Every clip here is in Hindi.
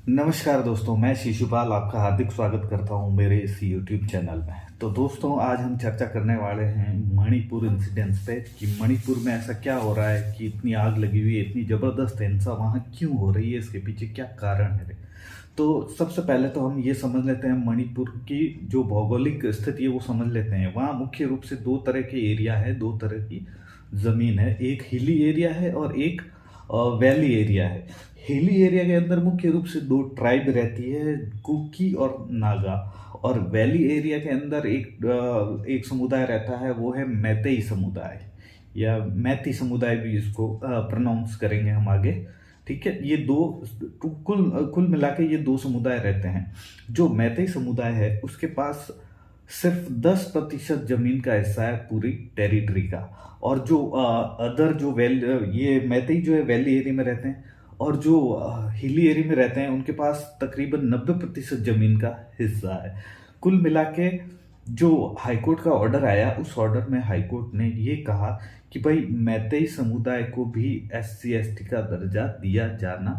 नमस्कार दोस्तों, मैं शिशुपाल आपका हार्दिक स्वागत करता हूं मेरे इस YouTube चैनल में। तो दोस्तों, आज हम चर्चा करने वाले हैं मणिपुर इंसिडेंट्स पे कि मणिपुर में ऐसा क्या हो रहा है कि इतनी आग लगी हुई है, इतनी ज़बरदस्त हिंसा वहाँ क्यों हो रही है, इसके पीछे क्या कारण है। तो सबसे पहले तो हम ये समझ लेते हैं मणिपुर की जो भौगोलिक स्थिति है वो समझ लेते हैं। वहाँ मुख्य रूप से दो तरह के एरिया है, दो तरह की ज़मीन है। एक हिली एरिया है और एक वैली एरिया है। हिली एरिया के अंदर मुख्य रूप से दो ट्राइब रहती है, कुकी और नागा। और वैली एरिया के अंदर एक समुदाय रहता है, वो है मैतेई समुदाय या मैती समुदाय भी इसको प्रोनाउंस करेंगे हम आगे। ठीक है, ये दो कुल कुल मिला के ये दो समुदाय रहते हैं। जो मैतेई समुदाय है उसके पास सिर्फ 10% जमीन का हिस्सा है पूरी टेरिटरी का। और जो अदर जो ये मैतेई जो है वैली एरिया में रहते हैं, और जो हिली एरिया में रहते हैं उनके पास तकरीबन 90% जमीन का हिस्सा है। कुल मिला के जो हाईकोर्ट का ऑर्डर आया, उस ऑर्डर में हाईकोर्ट ने ये कहा कि भाई मैतेई समुदाय को भी SC ST का दर्जा दिया जाना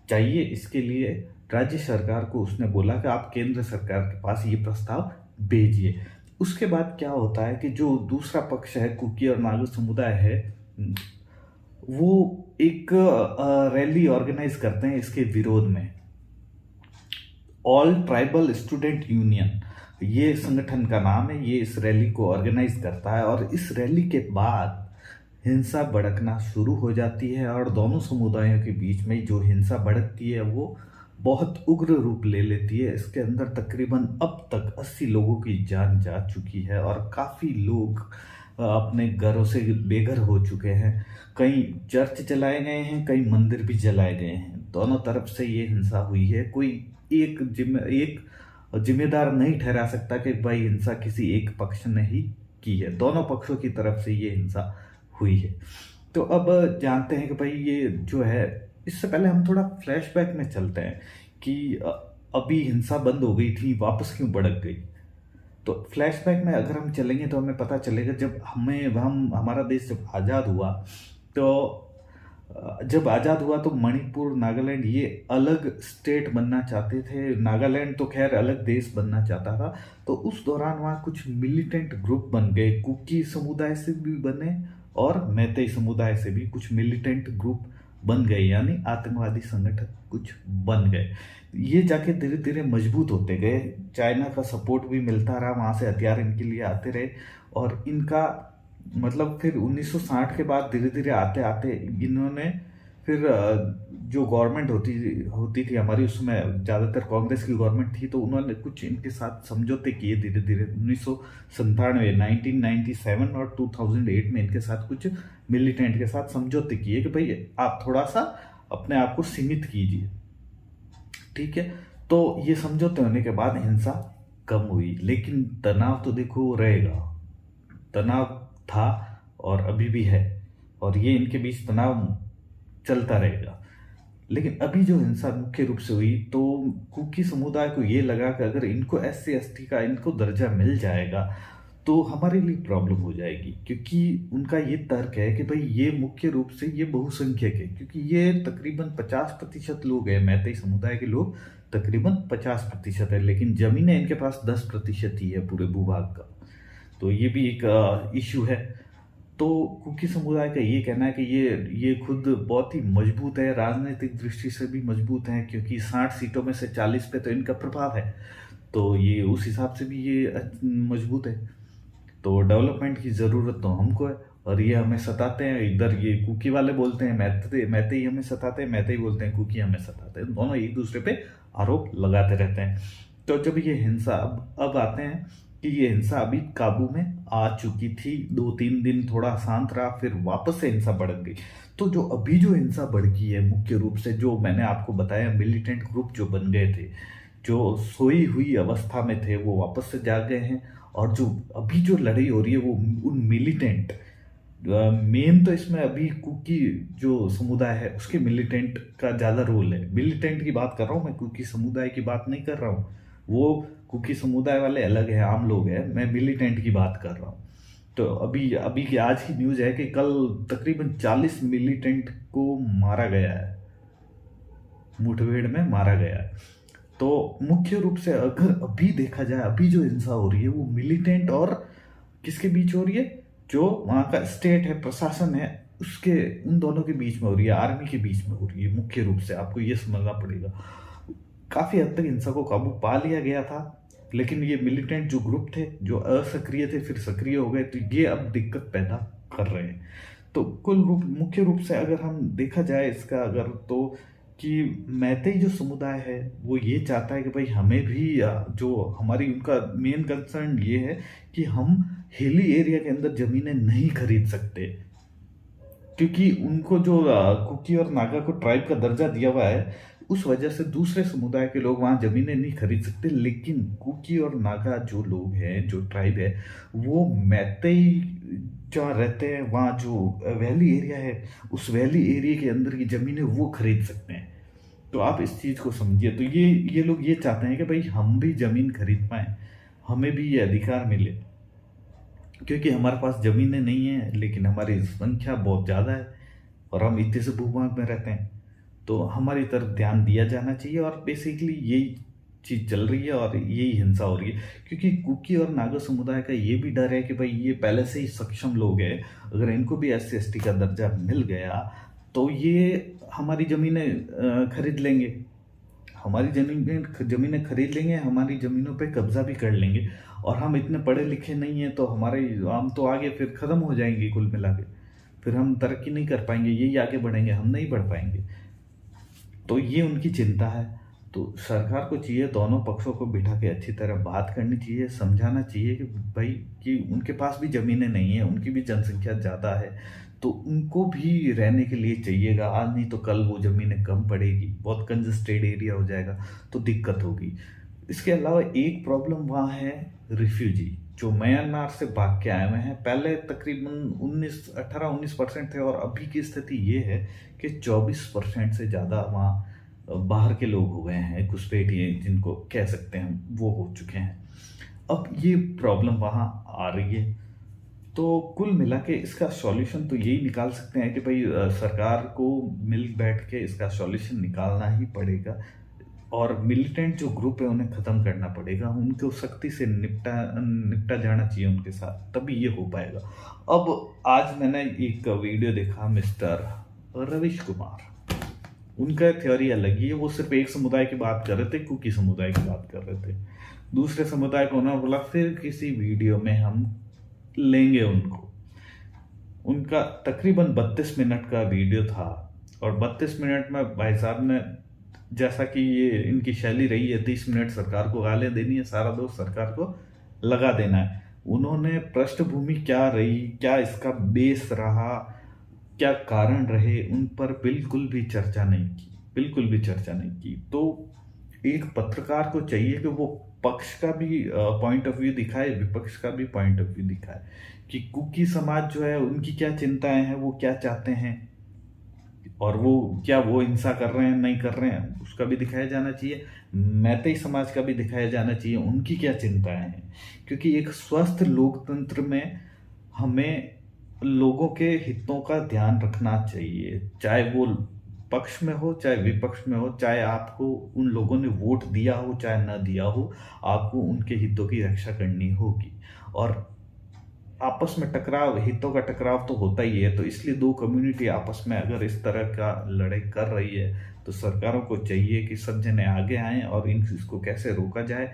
चाहिए। इसके लिए राज्य सरकार को उसने बोला कि आप केंद्र सरकार के पास ये प्रस्ताव भेजिए। उसके बाद क्या होता है कि जो दूसरा पक्ष है, कुकी और नागा समुदाय है, वो एक रैली ऑर्गेनाइज करते हैं इसके विरोध में। ऑल ट्राइबल स्टूडेंट यूनियन ये संगठन का नाम है, ये इस रैली को ऑर्गेनाइज करता है। और इस रैली के बाद हिंसा भड़कना शुरू हो जाती है और दोनों समुदायों के बीच में जो हिंसा भड़कती है वो बहुत उग्र रूप ले लेती है। इसके अंदर तकरीबन अब तक 80 लोगों की जान जा चुकी है और काफ़ी लोग अपने घरों से बेघर हो चुके हैं। कई चर्च जलाए गए हैं, कई मंदिर भी जलाए गए हैं। दोनों तरफ से ये हिंसा हुई है। कोई एक जिम्मेदार नहीं ठहरा सकता कि भाई हिंसा किसी एक पक्ष ने ही की है। दोनों पक्षों की तरफ से ये हिंसा हुई है। तो अब जानते हैं कि भाई ये जो है, इससे पहले हम थोड़ा फ्लैशबैक में चलते हैं कि अभी हिंसा बंद हो गई थी, वापस क्यों भड़क गई। तो फ्लैशबैक में अगर हम चलेंगे तो हमें पता चलेगा जब हमारा देश जब आज़ाद हुआ, तो जब आज़ाद हुआ तो मणिपुर, नागालैंड ये अलग स्टेट बनना चाहते थे। नागालैंड तो खैर अलग देश बनना चाहता था। तो उस दौरान वहाँ कुछ मिलिटेंट ग्रुप बन गए, कुकी समुदाय से भी बने और मैतेई समुदाय से भी कुछ मिलिटेंट ग्रुप बन गए, यानी आतंकवादी संगठन कुछ बन गए। ये जाके धीरे धीरे मजबूत होते गए। चाइना का सपोर्ट भी मिलता रहा, वहाँ से हथियार इनके लिए आते रहे। और इनका मतलब फिर 1960 के बाद धीरे धीरे आते आते इन्होंने फिर जो गवर्नमेंट होती थी हमारी, उसमें ज़्यादातर कांग्रेस की गवर्नमेंट थी, तो उन्होंने कुछ इनके साथ समझौते किए धीरे धीरे। 1997 1997 और 2008 में इनके साथ कुछ मिलिटेंट के साथ समझौते किए कि भाई आप थोड़ा सा अपने आप को सीमित कीजिए। ठीक है, तो ये समझौते होने के बाद हिंसा कम हुई, लेकिन तनाव तो देखो रहेगा। तनाव था और अभी भी है, और ये इनके बीच तनाव चलता रहेगा। लेकिन अभी जो हिंसा मुख्य रूप से हुई, तो कुकी समुदाय को ये लगा कि अगर इनको SC ST का इनको दर्जा मिल जाएगा तो हमारे लिए प्रॉब्लम हो जाएगी। क्योंकि उनका ये तर्क है कि भाई ये मुख्य रूप से ये बहुसंख्यक है, क्योंकि ये तकरीबन 50% लोग हैं, मैतेई समुदाय के लोग तकरीबन 50% है, लेकिन जमीनें इनके पास 10% ही है पूरे भूभाग का। तो ये भी एक इशू है। तो कुकी समुदाय का ये कहना है कि ये खुद बहुत ही मजबूत है, राजनीतिक दृष्टि से भी मजबूत है, क्योंकि 60 सीटों में से 40 पे तो इनका प्रभाव है। तो ये उस हिसाब से भी ये मजबूत है। तो डेवलपमेंट की ज़रूरत तो हमको है, और ये हमें सताते हैं। इधर ये कुकी वाले बोलते हैं मैतेई हमें सताते हैं, मैतेई बोलते हैं कुकी हमें सताते हैं। दोनों एक दूसरे पे आरोप लगाते रहते हैं। तो जब ये हिंसा अब आते हैं कि ये हिंसा अभी काबू में आ चुकी थी। 2-3 दिन थोड़ा शांत रहा, फिर वापस से हिंसा भड़क गई। तो जो अभी जो हिंसा भड़की है, मुख्य रूप से जो मैंने आपको बताया, मिलिटेंट ग्रुप जो बन गए थे, जो सोई हुई अवस्था में थे, वो वापस से जाग गए हैं। और जो अभी जो लड़ाई हो रही है वो उन मिलिटेंट, मेन तो इसमें अभी कुकी जो समुदाय है उसके मिलिटेंट का ज़्यादा रोल है। मिलिटेंट की बात कर रहा हूँ मैं, कुकी समुदाय की बात नहीं कर रहा हूँ। वो कुकी समुदाय वाले अलग है, आम लोग हैं, मैं मिलिटेंट की बात कर रहा हूँ। तो अभी अभी की आज की न्यूज़ है कि कल तकरीबन 40 मिलिटेंट को मारा गया है। मुठभेड़ में मारा गया है। तो मुख्य रूप से अगर अभी देखा जाए, अभी जो हिंसा हो रही है वो मिलिटेंट और किसके बीच हो रही है, जो वहाँ का स्टेट है, प्रशासन है, उसके, उन दोनों के बीच में हो रही है, आर्मी के बीच में हो रही है। मुख्य रूप से आपको ये समझना पड़ेगा। काफ़ी हद तक हिंसा को काबू पा लिया गया था, लेकिन ये मिलिटेंट जो ग्रुप थे, जो असक्रिय थे फिर सक्रिय हो गए, तो ये अब दिक्कत पैदा कर रहे हैं। तो मुख्य रूप से अगर हम देखा जाए इसका, अगर तो कि मैतेई जो समुदाय है वो ये चाहता है कि भाई हमें भी जो हमारी, उनका मेन कंसर्न ये है कि हम हिली एरिया के अंदर ज़मीनें नहीं खरीद सकते, क्योंकि उनको जो कुकी और नागा को ट्राइब का दर्जा दिया हुआ है, उस वजह से दूसरे समुदाय के लोग वहाँ ज़मीनें नहीं खरीद सकते। लेकिन कुकी और नागा जो लोग हैं, जो ट्राइब है, वो मैतेई जहाँ रहते हैं, वहाँ जो वैली एरिया है, उस वैली एरिया के अंदर की ज़मीनें वो खरीद सकते हैं। तो आप इस चीज़ को समझिए। तो ये लोग ये चाहते हैं कि भाई हम भी ज़मीन खरीद पाएँ, हमें भी ये अधिकार मिले, क्योंकि हमारे पास ज़मीनें नहीं हैं लेकिन हमारी संख्या बहुत ज़्यादा है और हम इतने से भूभाग में रहते हैं, तो हमारी तरफ ध्यान दिया जाना चाहिए। और बेसिकली यही चीज़ चल रही है और यही हिंसा हो रही है, क्योंकि कुकी और नागा समुदाय का ये भी डर है कि भाई ये पहले से ही सक्षम लोग हैं, अगर इनको भी SC/ST का दर्जा मिल गया तो ये हमारी ज़मीनें खरीद लेंगे, हमारी ज़मीनें खरीद लेंगे, हमारी ज़मीनों पे कब्जा भी कर लेंगे। और हम इतने पढ़े लिखे नहीं हैं, तो हम तो आगे फिर ख़त्म हो जाएंगे कुल मिला के, फिर हम तरक्की नहीं कर पाएंगे, यही आगे बढ़ेंगे, हम नहीं बढ़ पाएंगे। तो ये उनकी चिंता है। तो सरकार को चाहिए दोनों पक्षों को बिठा के अच्छी तरह बात करनी चाहिए, समझाना चाहिए कि भाई कि उनके पास भी ज़मीनें नहीं है, उनकी भी जनसंख्या ज़्यादा है, तो उनको भी रहने के लिए चाहिएगा। आज नहीं तो कल वो ज़मीनें कम पड़ेगी, बहुत कंजस्टेड एरिया हो जाएगा, तो दिक्कत होगी। इसके अलावा एक प्रॉब्लम वहाँ है रिफ्यूजी, जो म्यांमार से भाग के आए हुए हैं। पहले तकरीबन 18-19% थे और अभी की स्थिति ये है कि 24% से ज़्यादा वहाँ बाहर के लोग हो गए हैं, घुसपैठिए जिनको कह सकते हैं, वो हो चुके हैं। अब ये प्रॉब्लम वहाँ आ रही है। तो कुल मिला के इसका सॉल्यूशन तो यही निकाल सकते हैं कि भाई सरकार को मिल बैठ के इसका सॉल्यूशन निकालना ही पड़ेगा, और मिलिटेंट जो ग्रुप है उन्हें ख़त्म करना पड़ेगा, उनको सख्ती से निपटा जाना चाहिए उनके साथ, तभी ये हो पाएगा। अब आज मैंने एक वीडियो देखा, मिस्टर रवीश कुमार, उनका थ्योरी अलग ही है। वो सिर्फ एक समुदाय की बात कर रहे थे, कुकी समुदाय की बात कर रहे थे। दूसरे समुदाय को उन्होंने बोला फिर किसी वीडियो में हम लेंगे उनको। उनका तकरीबन 32 मिनट का वीडियो था, और 32 मिनट में भाई साहब ने, जैसा कि ये इनकी शैली रही है, 30 मिनट सरकार को गालियाँ देनी है, सारा दोष सरकार को लगा देना है। उन्होंने पृष्ठभूमि क्या रही, क्या इसका बेस रहा, क्या कारण रहे, उन पर बिल्कुल भी चर्चा नहीं की, बिल्कुल भी चर्चा नहीं की। तो एक पत्रकार को चाहिए कि वो पक्ष का भी पॉइंट ऑफ व्यू दिखाए, विपक्ष का भी पॉइंट ऑफ व्यू दिखाए, कि कुकी समाज जो है उनकी क्या चिंताएं हैं, वो क्या चाहते हैं, और वो क्या वो हिंसा कर रहे हैं नहीं कर रहे हैं, उसका भी दिखाया जाना चाहिए। मैतेई समाज का भी दिखाया जाना चाहिए, उनकी क्या चिंताएं हैं। क्योंकि एक स्वस्थ लोकतंत्र में हमें लोगों के हितों का ध्यान रखना चाहिए, चाहे वो पक्ष में हो चाहे विपक्ष में हो, चाहे आपको उन लोगों ने वोट दिया हो चाहे न दिया हो, आपको उनके हितों की रक्षा करनी होगी। और आपस में टकराव, हितों का टकराव तो होता ही है, तो इसलिए दो कम्युनिटी आपस में अगर इस तरह का लड़ाई कर रही है, तो सरकारों को चाहिए कि सब जने आगे आएं और इसको कैसे रोका जाए,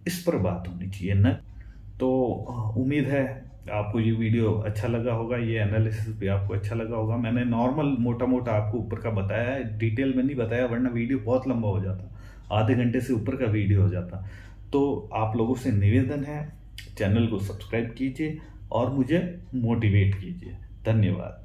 इस पर बात होनी चाहिए न। तो उम्मीद है आपको ये वीडियो अच्छा लगा होगा, ये एनालिसिस भी आपको अच्छा लगा होगा। मैंने नॉर्मल मोटा मोटा आपको ऊपर का बताया है, डिटेल में नहीं बताया, वरना वीडियो बहुत लंबा हो जाता, आधे घंटे से ऊपर का वीडियो हो जाता। तो आप लोगों से निवेदन है, चैनल को सब्सक्राइब कीजिए और मुझे मोटिवेट कीजिए। धन्यवाद।